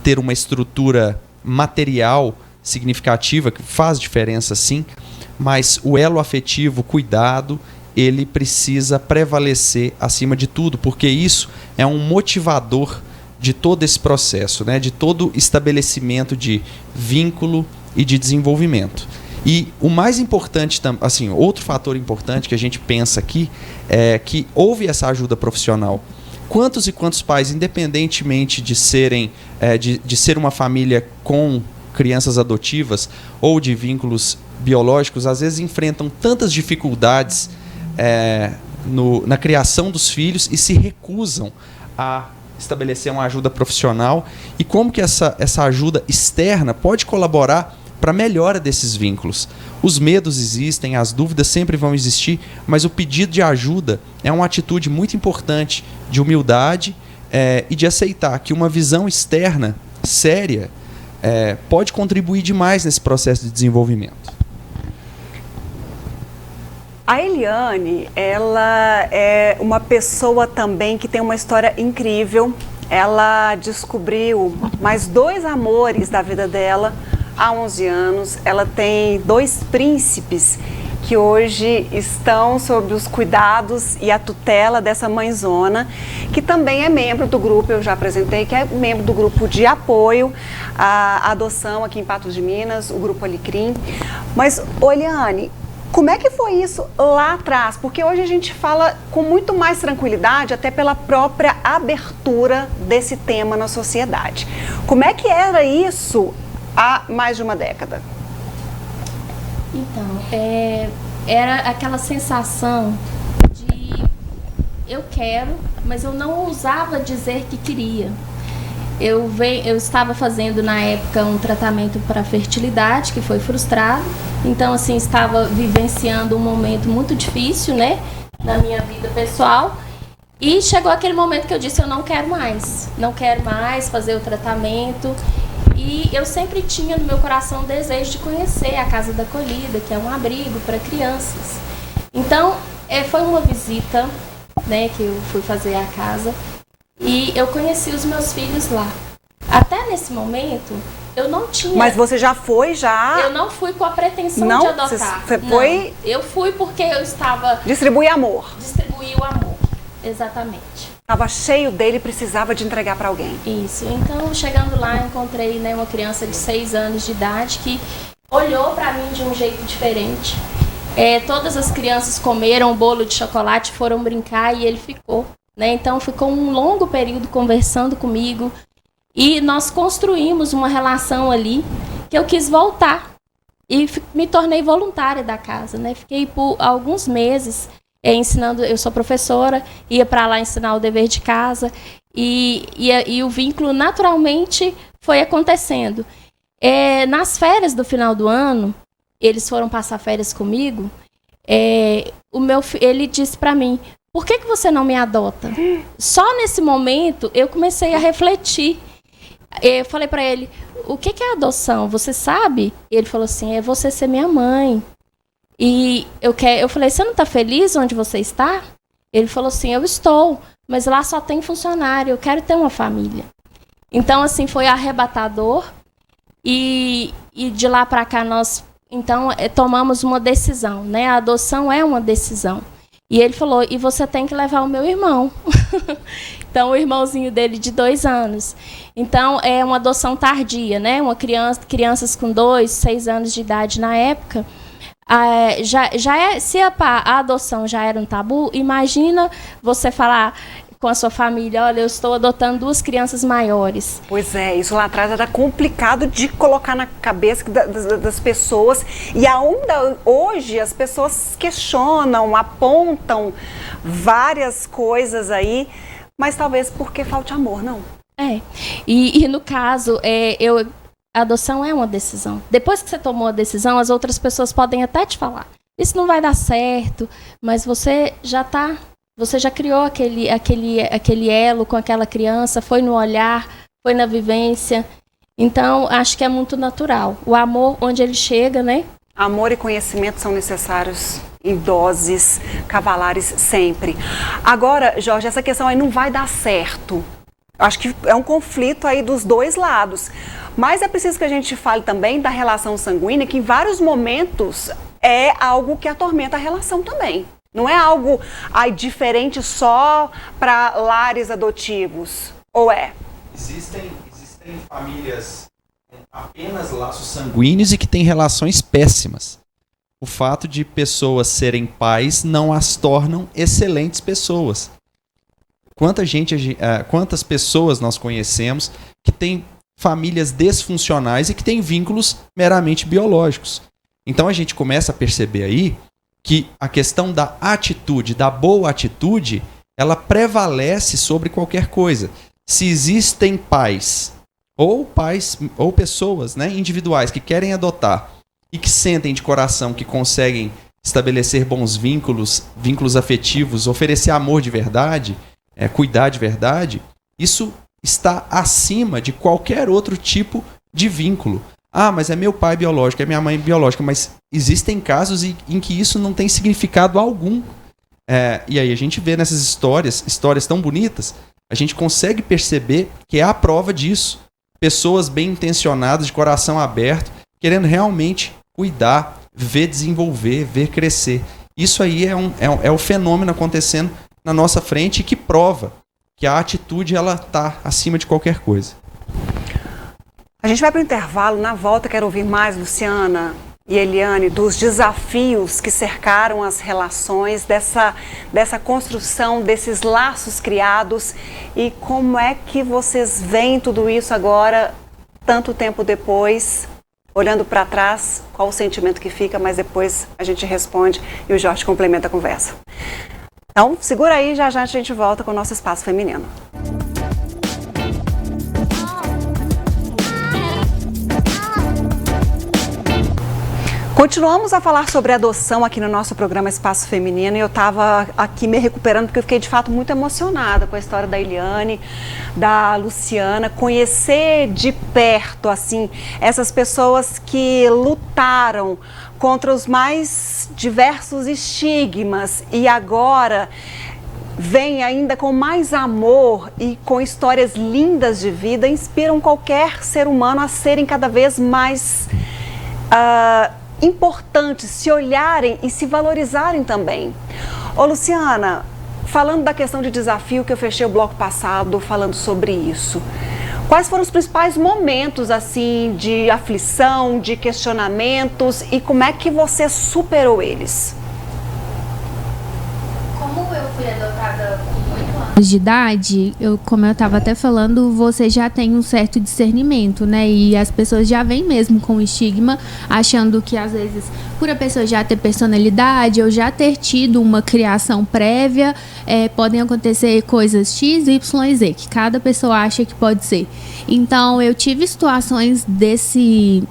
ter uma estrutura material significativa, que faz diferença sim, mas o elo afetivo, o cuidado, ele precisa prevalecer acima de tudo, porque isso é um motivador de todo esse processo, né? De todo estabelecimento de vínculo e de desenvolvimento. E o mais importante, assim, outro fator importante que a gente pensa aqui é que houve essa ajuda profissional. Quantos e quantos pais, independentemente de serem, de ser uma família com crianças adotivas ou de vínculos biológicos, às vezes enfrentam tantas dificuldades na criação dos filhos e se recusam a estabelecer uma ajuda profissional e como que essa ajuda externa pode colaborar para a melhora desses vínculos. Os medos existem, as dúvidas sempre vão existir, mas o pedido de ajuda é uma atitude muito importante de humildade e de aceitar que uma visão externa séria pode contribuir demais nesse processo de desenvolvimento. A Eliane, ela é uma pessoa também que tem uma história incrível. Ela descobriu mais 2 amores da vida dela há 11 anos. Ela tem 2 príncipes que hoje estão sob os cuidados e a tutela dessa mãezona, que também é membro do grupo, eu já apresentei, que é membro do grupo de apoio à adoção aqui em Patos de Minas, o Grupo Alecrim. Mas, Eliane, como é que foi isso lá atrás? Porque hoje a gente fala com muito mais tranquilidade, até pela própria abertura desse tema na sociedade. Como é que era isso há mais de uma década? Então, era aquela sensação de eu quero, mas eu não ousava dizer que queria. Eu estava fazendo na época um tratamento para fertilidade que foi frustrado, então assim estava vivenciando um momento muito difícil, né, na minha vida pessoal, e chegou aquele momento que eu disse eu não quero mais fazer o tratamento. E eu sempre tinha no meu coração o desejo de conhecer a Casa da Acolhida, que é um abrigo para crianças. Então, foi uma visita, né, que eu fui fazer à casa e eu conheci os meus filhos lá. Até nesse momento, eu não tinha... Mas você já foi, já? Eu não fui com a pretensão de adotar. Você foi... Não, eu fui porque eu estava... Distribuir amor. Distribuir o amor, exatamente. Estava cheio dele e precisava de entregar para alguém. Isso. Então, chegando lá, encontrei, né, uma criança de 6 anos de idade que olhou para mim de um jeito diferente. Todas as crianças comeram o bolo de chocolate, foram brincar e ele ficou. Né? Então, ficou um longo período conversando comigo e nós construímos uma relação ali que eu quis voltar. E me tornei voluntária da casa. Né? Fiquei por alguns meses ensinando, eu sou professora, ia para lá ensinar o dever de casa e o vínculo naturalmente foi acontecendo. Nas férias do final do ano, eles foram passar férias comigo, ele disse para mim, por que você não me adota? Só nesse momento eu comecei a refletir. Eu falei para ele, o que é adoção? Você sabe? Ele falou assim, é você ser minha mãe. E eu falei, você não está feliz onde você está? Ele falou assim, eu estou, mas lá só tem funcionário, eu quero ter uma família. Então, assim, foi arrebatador. E de lá para cá nós, então, tomamos uma decisão, né? A adoção é uma decisão. E ele falou, e você tem que levar o meu irmão. Então, o irmãozinho dele de 2 anos. Então, é uma adoção tardia, né? Crianças com 2, 6 anos de idade na época. Se a adoção já era um tabu, imagina você falar com a sua família, olha, eu estou adotando 2 crianças maiores. Pois é, isso lá atrás era complicado de colocar na cabeça das pessoas. E ainda hoje as pessoas questionam, apontam várias coisas aí, mas talvez porque falte amor, não? E no caso, a adoção é uma decisão. Depois que você tomou a decisão, as outras pessoas podem até te falar, isso não vai dar certo, mas você já criou aquele elo com aquela criança, foi no olhar, foi na vivência. Então, acho que é muito natural. O amor, onde ele chega, né? Amor e conhecimento são necessários em doses cavalares sempre. Agora, Jorge, essa questão aí não vai dar certo. Acho que é um conflito aí dos 2 lados. Mas é preciso que a gente fale também da relação sanguínea, que em vários momentos é algo que atormenta a relação também. Não é algo diferente só para lares adotivos, ou é? Existem famílias com apenas laços sanguíneos e que têm relações péssimas. O fato de pessoas serem pais não as tornam excelentes pessoas. Quantas pessoas nós conhecemos que têm famílias desfuncionais e que têm vínculos meramente biológicos. Então a gente começa a perceber aí que a questão da atitude, da boa atitude, ela prevalece sobre qualquer coisa. Se existem pais ou pessoas, né, individuais que querem adotar e que sentem de coração que conseguem estabelecer bons vínculos afetivos, oferecer amor de verdade, cuidar de verdade, isso está acima de qualquer outro tipo de vínculo. Ah, mas é meu pai biológico, é minha mãe biológica, mas existem casos em que isso não tem significado algum. E aí a gente vê nessas histórias tão bonitas, a gente consegue perceber que é a prova disso. Pessoas bem intencionadas, de coração aberto, querendo realmente cuidar, ver desenvolver, ver crescer. Isso aí é o fenômeno acontecendo na nossa frente e que prova que a atitude ela está acima de qualquer coisa. A gente vai para o intervalo, na volta quero ouvir mais, Luciana e Eliane, dos desafios que cercaram as relações, dessa construção, desses laços criados e como é que vocês veem tudo isso agora, tanto tempo depois, olhando para trás, qual o sentimento que fica, mas depois a gente responde e o Jorge complementa a conversa. Então, segura aí, já a gente volta com o nosso Espaço Feminino. Continuamos a falar sobre adoção aqui no nosso programa Espaço Feminino e eu estava aqui me recuperando porque eu fiquei de fato muito emocionada com a história da Eliane, da Luciana, conhecer de perto assim essas pessoas que lutaram contra os mais diversos estigmas e agora vem ainda com mais amor e com histórias lindas de vida, inspiram qualquer ser humano a serem cada vez mais importantes, se olharem e se valorizarem também. Ô Luciana, falando da questão de desafio, que eu fechei o bloco passado falando sobre isso, quais foram os principais momentos assim de aflição, de questionamentos e como é que você superou eles? Como eu fui adotada com 8 anos de idade, como eu estava até falando, você já tem um certo discernimento, né? E as pessoas já vêm mesmo com estigma, achando que às vezes, por a pessoa já ter personalidade ou já ter tido uma criação prévia, podem acontecer coisas X, Y e Z, que cada pessoa acha que pode ser. Então, eu tive situações desse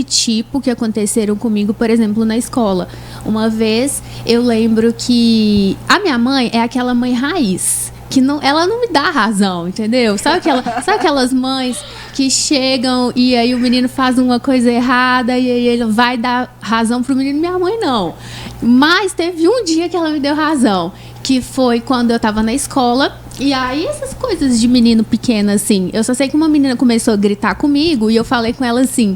tipo que aconteceram comigo, por exemplo, na escola. Uma vez eu lembro que a minha mãe é aquela mãe raiz, que ela não me dá razão, entendeu? Sabe aquelas mães que chegam e aí o menino faz uma coisa errada e aí ele vai dar razão pro menino? Minha mãe não. Mas teve um dia que ela me deu razão, que foi quando eu tava na escola. E aí essas coisas de menino pequeno assim, eu só sei que uma menina começou a gritar comigo e eu falei com ela assim: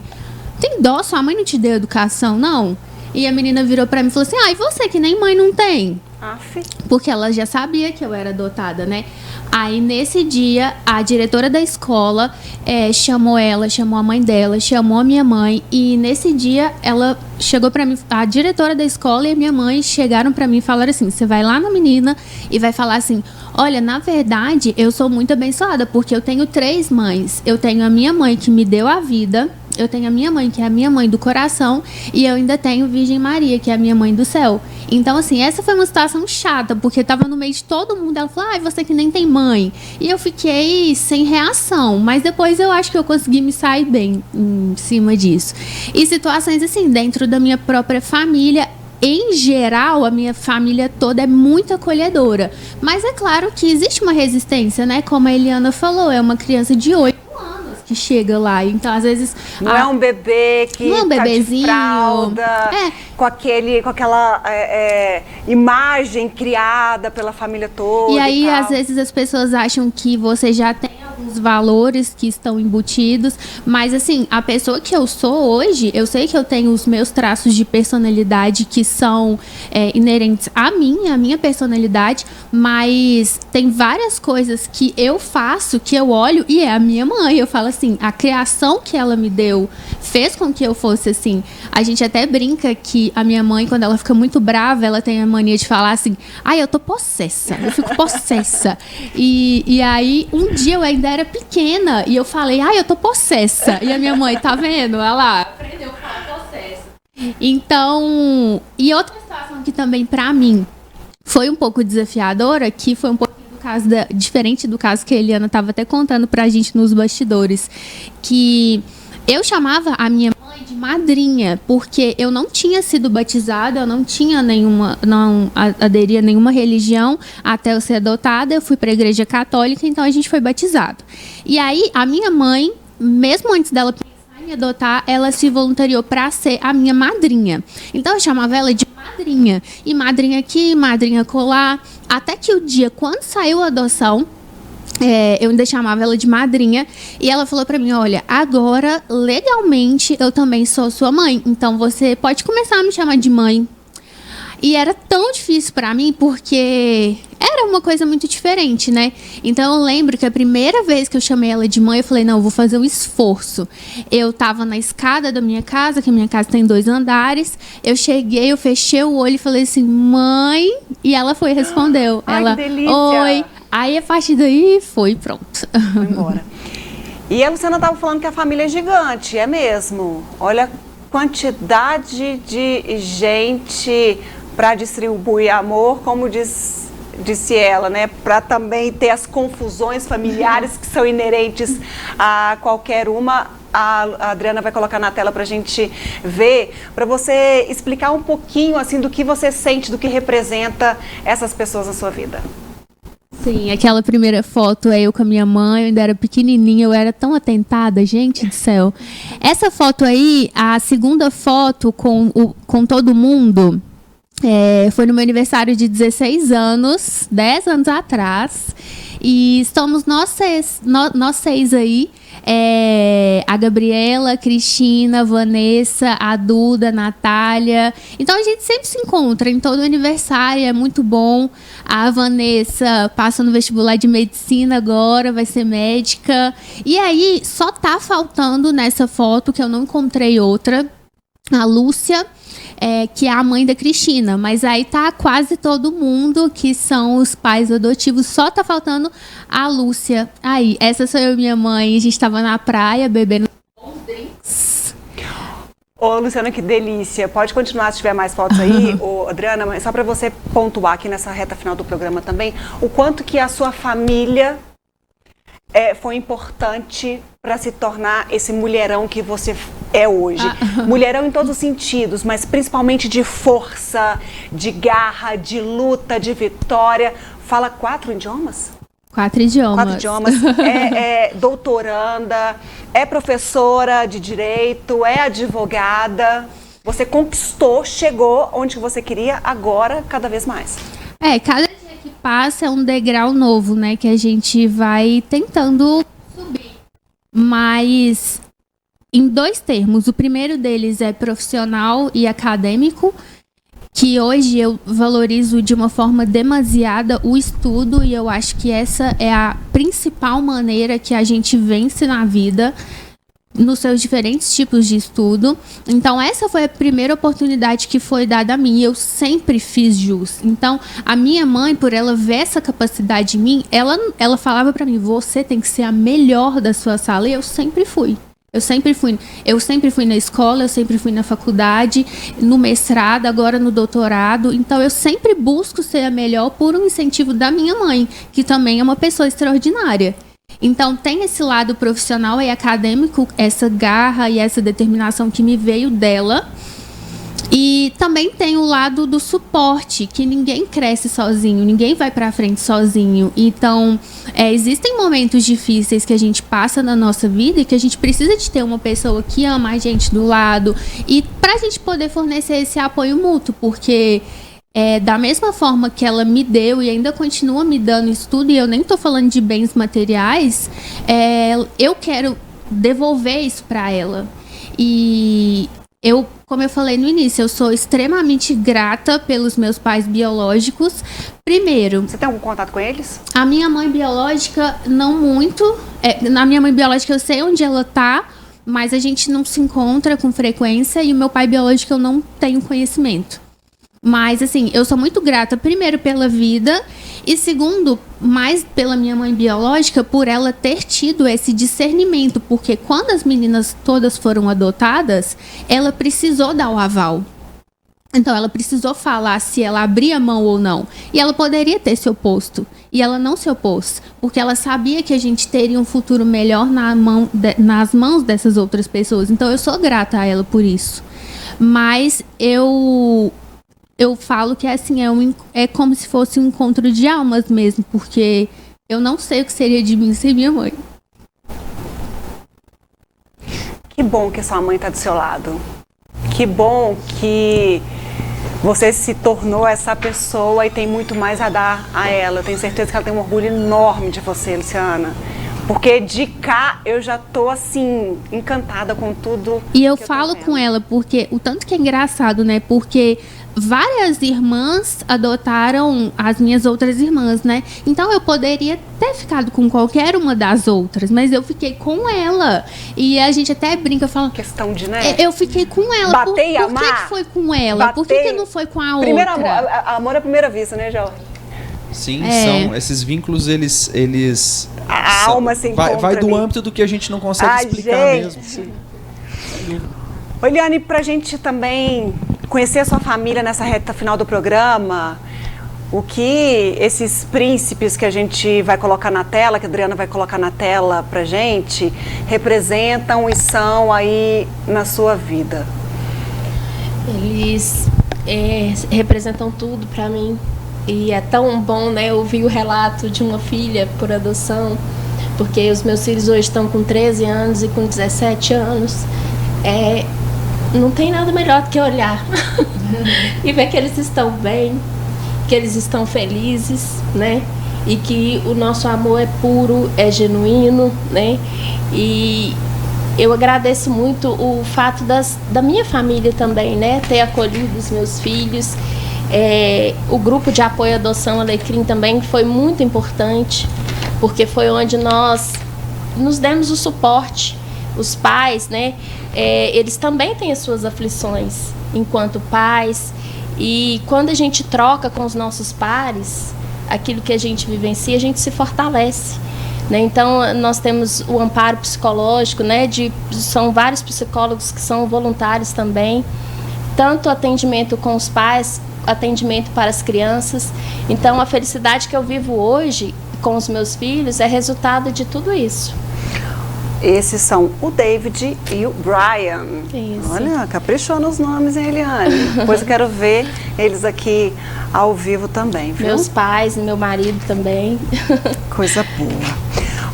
tem dó, sua mãe não te deu educação, não? E a menina virou pra mim e falou assim: e você que nem mãe não tem? Porque ela já sabia que eu era adotada, né? Aí nesse dia, a diretora da escola chamou a mãe dela, chamou a minha mãe. E nesse dia, ela chegou pra mim, a diretora da escola e a minha mãe chegaram pra mim e falaram assim: você vai lá na menina e vai falar assim: olha, na verdade, eu sou muito abençoada, porque eu tenho 3 mães. Eu tenho a minha mãe que me deu a vida, eu tenho a minha mãe, que é a minha mãe do coração, e eu ainda tenho Virgem Maria, que é a minha mãe do céu. Então, assim, essa foi uma situação chata, porque tava no meio de todo mundo. Ela falou: você que nem tem mãe. E eu fiquei sem reação, mas depois eu acho que eu consegui me sair bem em cima disso. E situações assim, dentro da minha própria família, em geral, a minha família toda é muito acolhedora. Mas é claro que existe uma resistência, né? Como a Eliana falou, é uma criança de 8 anos que chega lá. Então, às vezes... Não é um bebê que não é um bebezinho, tá de fralda, com aquela imagem criada pela família toda. E aí, tal. às vezes, as pessoas acham que você já tem alguns valores que estão embutidos, mas assim, a pessoa que eu sou hoje, eu sei que eu tenho os meus traços de personalidade que são inerentes a minha personalidade, mas tem várias coisas que eu faço, que eu olho e é a minha mãe. Eu falo assim, a criação que ela me deu fez com que eu fosse assim. A gente até brinca que a minha mãe, quando ela fica muito brava, ela tem a mania de falar assim: eu tô possessa, eu fico possessa. E aí, um dia eu ainda era pequena e eu falei: eu tô possessa. E a minha mãe, tá vendo? Olha lá, aprendeu a falar possessa. Então, e outra situação que também pra mim foi um pouco desafiadora, que foi um pouco do diferente do caso que a Eliana estava até contando pra gente nos bastidores, que eu chamava a minha mãe de madrinha, porque eu não tinha sido batizada, eu não tinha não aderia a nenhuma religião até eu ser adotada. Eu fui para a igreja católica, então a gente foi batizado. E aí, a minha mãe, mesmo antes dela pensar em me adotar, ela se voluntariou para ser a minha madrinha. Então eu chamava ela de madrinha. E madrinha aqui, madrinha colar. Até que o dia, quando saiu a adoção, eu ainda chamava ela de madrinha, e ela falou pra mim: olha, agora legalmente eu também sou sua mãe, então você pode começar a me chamar de mãe. E era tão difícil pra mim, porque era uma coisa muito diferente, né? Então eu lembro que a primeira vez que eu chamei ela de mãe, eu falei: não, eu vou fazer um esforço. Eu tava na escada da minha casa, que a minha casa tem 2 andares. Eu cheguei, eu fechei o olho e falei assim: mãe. E ela foi e respondeu. Ai, ela: que delícia. oi. Aí, a partir daí, foi pronto. Foi embora. E a Luciana estava falando que a família é gigante, é mesmo? Olha a quantidade de gente para distribuir amor, como disse ela, né? Para também ter as confusões familiares que são inerentes a qualquer uma. A Adriana vai colocar na tela para a gente ver, para você explicar um pouquinho assim do que você sente, do que representa essas pessoas na sua vida. Sim, aquela primeira foto é eu com a minha mãe, eu ainda era pequenininha, eu era tão atentada, gente do céu. Essa foto aí, a segunda foto com todo mundo, foi no meu aniversário de 16 anos, 10 anos atrás, e estamos nós seis aí, a Gabriela, a Cristina, a Vanessa, a Duda, a Natália. Então a gente sempre se encontra em todo aniversário, é muito bom. A Vanessa passa no vestibular de medicina agora, vai ser médica. E aí só tá faltando nessa foto, que eu não encontrei outra, a Lúcia, que é a mãe da Cristina, mas aí tá quase todo mundo que são os pais adotivos, só tá faltando a Lúcia. Aí, essa sou eu e minha mãe, a gente tava na praia bebendo bons drinks. Ô, Luciana, que delícia. Pode continuar se tiver mais fotos aí, ô, Adriana, mas só para você pontuar aqui nessa reta final do programa também, o quanto que a sua família foi importante para se tornar esse mulherão que você é hoje. Mulherão em todos os sentidos, mas principalmente de força, de garra, de luta, de vitória. Fala 4 idiomas? 4 idiomas. 4 idiomas. É doutoranda, é professora de direito, é advogada. Você conquistou, chegou onde você queria, agora cada vez mais. Cada dia que passa é um degrau novo, né? Que a gente vai tentando subir. Mas em 2 termos. O primeiro deles é profissional e acadêmico, que hoje eu valorizo de uma forma demasiada o estudo, e eu acho que essa é a principal maneira que a gente vence na vida, nos seus diferentes tipos de estudo. Então essa foi a primeira oportunidade que foi dada a mim, e eu sempre fiz jus. Então a minha mãe, por ela ver essa capacidade em mim, ela falava para mim: você tem que ser a melhor da sua sala, e eu sempre fui. Eu sempre fui na escola, eu sempre fui na faculdade, no mestrado, agora no doutorado. Então eu sempre busco ser a melhor por um incentivo da minha mãe, que também é uma pessoa extraordinária. Então tem esse lado profissional e acadêmico, essa garra e essa determinação que me veio dela. E também tem o lado do suporte, que ninguém cresce sozinho, ninguém vai pra frente sozinho. Então, existem momentos difíceis que a gente passa na nossa vida e que a gente precisa de ter uma pessoa que ama a gente do lado, e pra gente poder fornecer esse apoio mútuo, porque da mesma forma que ela me deu e ainda continua me dando isso tudo, e eu nem tô falando de bens materiais, eu quero devolver isso pra ela. E como eu falei no início, eu sou extremamente grata pelos meus pais biológicos. Primeiro... Você tem algum contato com eles? A minha mãe biológica, não muito. Na minha mãe biológica eu sei onde ela tá, mas a gente não se encontra com frequência, e o meu pai biológico eu não tenho conhecimento. Mas, assim, eu sou muito grata, primeiro, pela vida, e segundo, mais pela minha mãe biológica, por ela ter tido esse discernimento, porque quando as meninas todas foram adotadas, ela precisou dar o aval. Então, ela precisou falar se ela abria mão ou não. E ela poderia ter se oposto. E ela não se opôs. Porque ela sabia que a gente teria um futuro melhor nas mãos dessas outras pessoas. Então, eu sou grata a ela por isso. Mas eu falo que assim, é como se fosse um encontro de almas mesmo. Porque eu não sei o que seria de mim sem minha mãe. Que bom que sua mãe está do seu lado. Que bom que você se tornou essa pessoa e tem muito mais a dar a ela. Eu tenho certeza que ela tem um orgulho enorme de você, Luciana. Porque de cá eu já tô assim, encantada com tudo. E eu falo com ela, porque o tanto que é engraçado, né? Porque várias irmãs adotaram as minhas outras irmãs, né? Então eu poderia ter ficado com qualquer uma das outras, mas eu fiquei com ela. E a gente até brinca, fala... Questão de, né? Eu fiquei com ela. Bater e amar. Por que foi com ela? Por que não foi com a Primeiro outra? amor à primeira vista, né, Jorge? Sim, são esses vínculos, eles a alma se encontra vai do ali. âmbito do que a gente não consegue explicar mesmo. Ô, Eliane, pra gente também conhecer a sua família nessa reta final do programa, o que esses príncipes que a gente vai colocar na tela, que a Adriana vai colocar na tela pra gente, representam e são aí na sua vida? Eles representam tudo para mim. E é tão bom, né, ouvir o relato de uma filha por adoção, porque os meus filhos hoje estão com 13 anos e com 17 anos. Não tem nada melhor do que olhar e ver que eles estão bem, que eles estão felizes, né? E que o nosso amor é puro, é genuíno, né? E eu agradeço muito o fato da minha família também, né? Ter acolhido os meus filhos. O grupo de apoio à adoção Alecrim também foi muito importante, porque foi onde nós nos demos o suporte. Os pais, né? Eles também têm as suas aflições enquanto pais. E quando a gente troca com os nossos pares, aquilo que a gente vivencia, a gente se fortalece. Né? Então, nós temos o amparo psicológico, né? São vários psicólogos que são voluntários também. Tanto atendimento com os pais, atendimento para as crianças. Então, a felicidade que eu vivo hoje com os meus filhos é resultado de tudo isso. Esses são o David e o Brian. Isso. Olha, caprichou nos nomes, hein, Eliane? Depois eu quero ver eles aqui ao vivo também, viu? Meus pais, meu marido também. Coisa boa.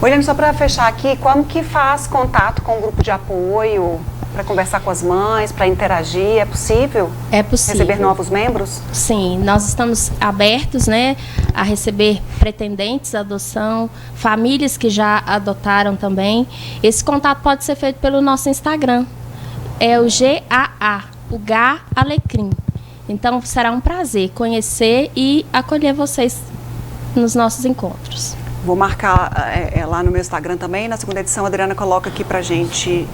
Olhando só para fechar aqui, como que faz contato com o grupo de apoio para conversar com as mães, para interagir? É possível? É possível. Receber novos membros? Sim, nós estamos abertos, né, a receber pretendentes à adoção, famílias que já adotaram também. Esse contato pode ser feito pelo nosso Instagram. É o GAA, o GA Alecrim. Então, será um prazer conhecer e acolher vocês nos nossos encontros. Vou marcar lá no meu Instagram também. Na segunda edição, a Adriana coloca aqui pra gente,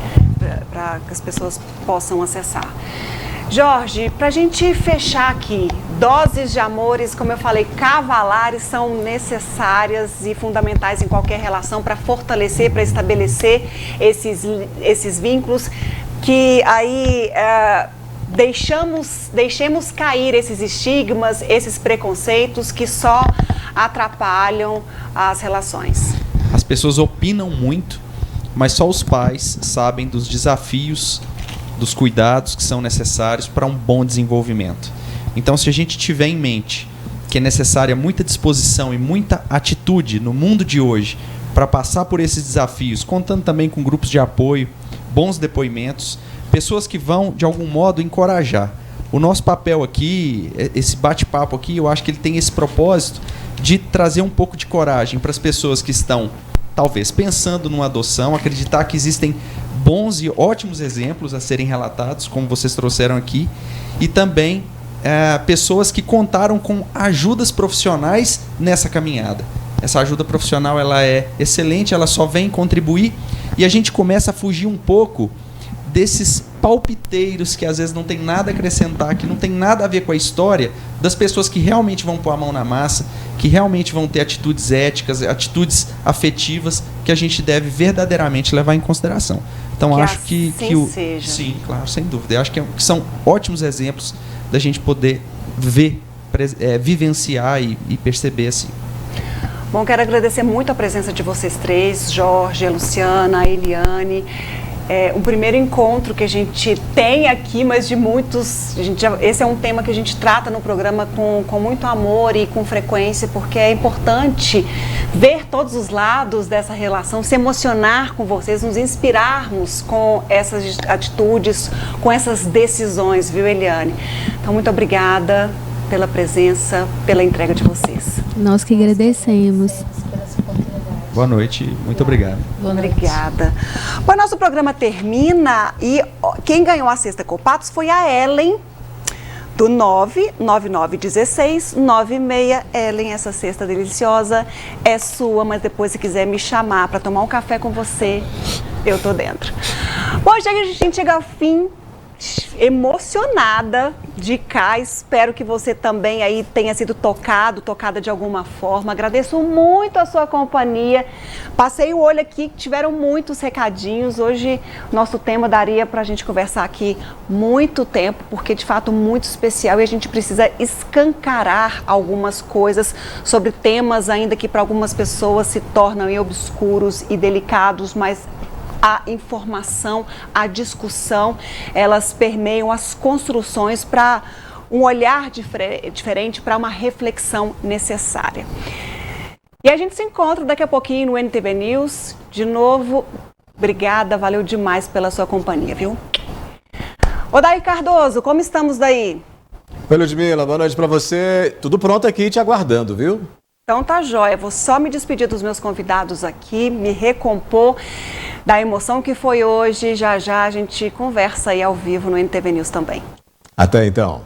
para que as pessoas possam acessar. Jorge, pra gente fechar aqui, doses de amores, como eu falei, cavalares são necessárias e fundamentais em qualquer relação para fortalecer, para estabelecer esses vínculos que aí deixemos cair esses estigmas, esses preconceitos que só atrapalham as relações. As pessoas opinam muito, mas só os pais sabem dos desafios, dos cuidados que são necessários para um bom desenvolvimento. Então, se a gente tiver em mente que é necessária muita disposição e muita atitude no mundo de hoje para passar por esses desafios, contando também com grupos de apoio, bons depoimentos, pessoas que vão, de algum modo, encorajar. O nosso papel aqui, esse bate-papo aqui, eu acho que ele tem esse propósito de trazer um pouco de coragem para as pessoas que estão, talvez, pensando numa adoção, acreditar que existem bons e ótimos exemplos a serem relatados, como vocês trouxeram aqui, e também pessoas que contaram com ajudas profissionais nessa caminhada. Essa ajuda profissional ela é excelente, ela só vem contribuir, e a gente começa a fugir um pouco desses palpiteiros que às vezes não tem nada a acrescentar, que não tem nada a ver com a história das pessoas que realmente vão pôr a mão na massa, que realmente vão ter atitudes éticas, atitudes afetivas que a gente deve verdadeiramente levar em consideração. Então, que acho que seja. Sim, claro, sem dúvida. Eu acho que são ótimos exemplos da gente poder ver, vivenciar e perceber assim. Bom, quero agradecer muito a presença de vocês três, Jorge, a Luciana, a Eliane. O primeiro encontro que a gente tem aqui, mas de muitos. Esse é um tema que a gente trata no programa com muito amor e com frequência, porque é importante ver todos os lados dessa relação, se emocionar com vocês, nos inspirarmos com essas atitudes, com essas decisões, viu, Eliane? Então, muito obrigada pela presença, pela entrega de vocês. Nós que agradecemos. Boa noite, muito obrigado. Obrigada. Bom, nosso programa termina e quem ganhou a cesta Copatos foi a Ellen, do 9991696. Ellen, essa cesta deliciosa é sua, mas depois se quiser me chamar para tomar um café com você, eu tô dentro. Bom, a gente chega ao fim. Emocionada de cá, espero que você também aí tenha sido tocada de alguma forma. Agradeço muito a sua companhia. Passei o olho aqui, tiveram muitos recadinhos. Hoje nosso tema daria para a gente conversar aqui muito tempo, porque de fato muito especial e a gente precisa escancarar algumas coisas sobre temas ainda que para algumas pessoas se tornam obscuros e delicados, mas a informação, a discussão, elas permeiam as construções para um olhar diferente, para uma reflexão necessária. E a gente se encontra daqui a pouquinho no NTV News. De novo, obrigada, valeu demais pela sua companhia, viu? Odair Cardoso, como estamos daí? Oi, Ludmila, boa noite para você. Tudo pronto aqui te aguardando, viu? Então tá jóia, vou só me despedir dos meus convidados aqui, me recompor da emoção que foi hoje. Já já a gente conversa aí ao vivo no NTV News também. Até então.